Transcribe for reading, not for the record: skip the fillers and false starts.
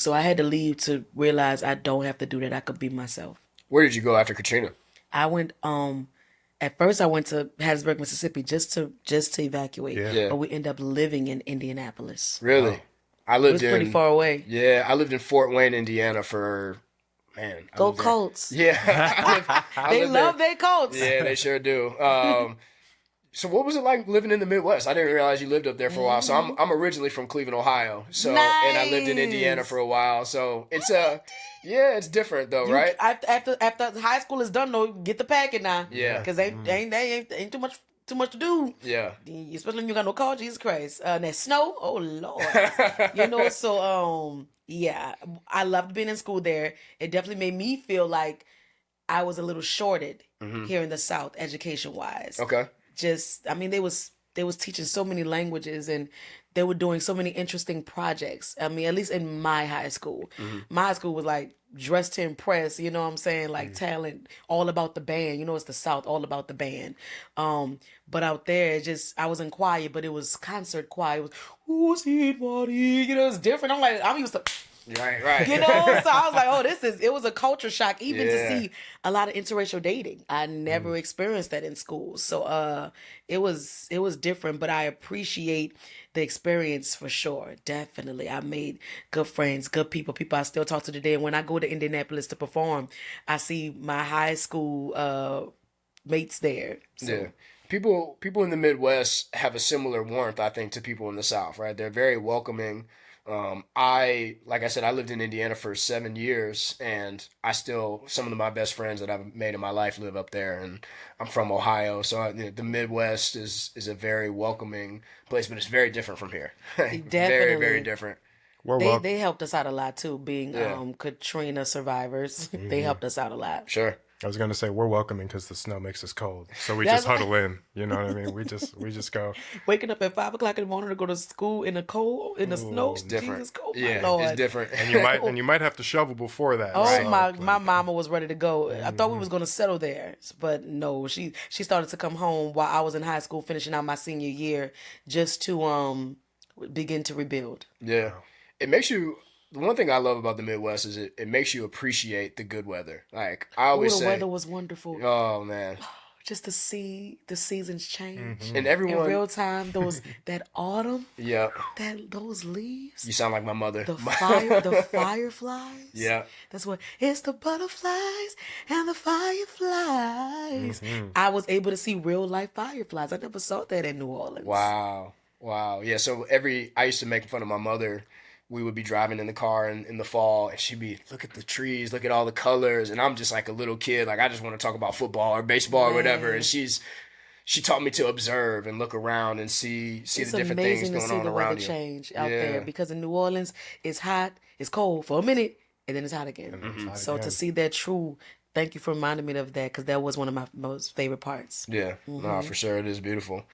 So I had to leave to realize I don't have to do that. I could be myself. Where did you go after Katrina? I went at first I went to Hattiesburg, Mississippi just to evacuate, Yeah. Yeah, but we ended up living in Indianapolis. really. I It lived was pretty in far away. yeah, I lived in Fort Wayne, Indiana for man. I Go lived there. Colts. Yeah, I They lived love there. their Colts. Yeah, they sure do. So what was it like living in the Midwest? I didn't realize you lived up there for a while. So I'm originally from Cleveland, Ohio. So and I lived in Indiana for Nice. a while. So it's yeah, it's different though, You right? after high school is done though, get the packet now. Yeah. Cause ain't too much to do. Yeah. Especially when you got no car. Jesus Christ. And that snow. Oh Lord. So yeah, I loved being in school there. It definitely made me feel like I was a little shorted here in the South, education wise. Okay. They was teaching so many languages, and they were doing so many interesting projects. I mean, at least in my high school. My high school was like dressed to impress, you know what I'm saying? Like talent, all about the band. It's the South, all about the band. But out there, I was in choir, but it was concert choir. It was, who's it, buddy? It's different. I'm used to Right. so I was like, oh, it was a culture shock, even to Yeah. see a lot of interracial dating. I never experienced that in school. So it was different, but I appreciate the experience for sure. Definitely. I made good friends, good people I still talk to today. And when I go to Indianapolis to perform, I see my high school mates there. So Yeah. People in the Midwest have a similar warmth, I think, to people in the South, right? They're very welcoming. Like I said, I lived in Indiana for 7 years, and some of my best friends that I've made in my life live up there, and I'm from Ohio, so the Midwest is a very welcoming place, but it's very different from here. Very, very Definitely. different. We're They welcome. they helped us out a lot too, being Yeah. Katrina survivors. They helped us out a lot. Sure. I was gonna say we're welcoming because the snow makes us cold, so we That's just huddle in. You know what I mean? We just go. Waking up at 5 o'clock in the morning to go to school in the cold, in the snow. It's Different. Jesus, oh Yeah, my Lord. it's different. And you might have to shovel before that. Oh so, my mama was ready to go. I thought we was gonna settle there, but no, she started to come home while I was in high school, finishing out my senior year, just to begin to rebuild. Yeah. It makes you. The one thing I love about the Midwest is it makes you appreciate the good weather. Like I Oh, always the say, weather was wonderful. oh man, Just to see the seasons change and in everyone, real time. That autumn, yeah, those leaves. you sound like my mother. The fireflies. Yeah. That's what it's the butterflies and the fireflies. I was able to see real life fireflies. I never saw that in New Orleans. Wow. Yeah. So I used to make fun of my mother. We would be driving in the car in the fall, and she'd be, look at the trees, look at all the colors, and I'm just like a little kid, like I just want to talk about football or baseball or whatever. Man. And she taught me to observe and look around and see It's the different things amazing to going see on the weather around you. change out Yeah. there, because in New Orleans it's hot, it's cold for a minute, and then it's hot again. it's hot So to again. see that thank you for reminding me of that, because that was one of my most favorite parts. Yeah, no, for sure, it is beautiful.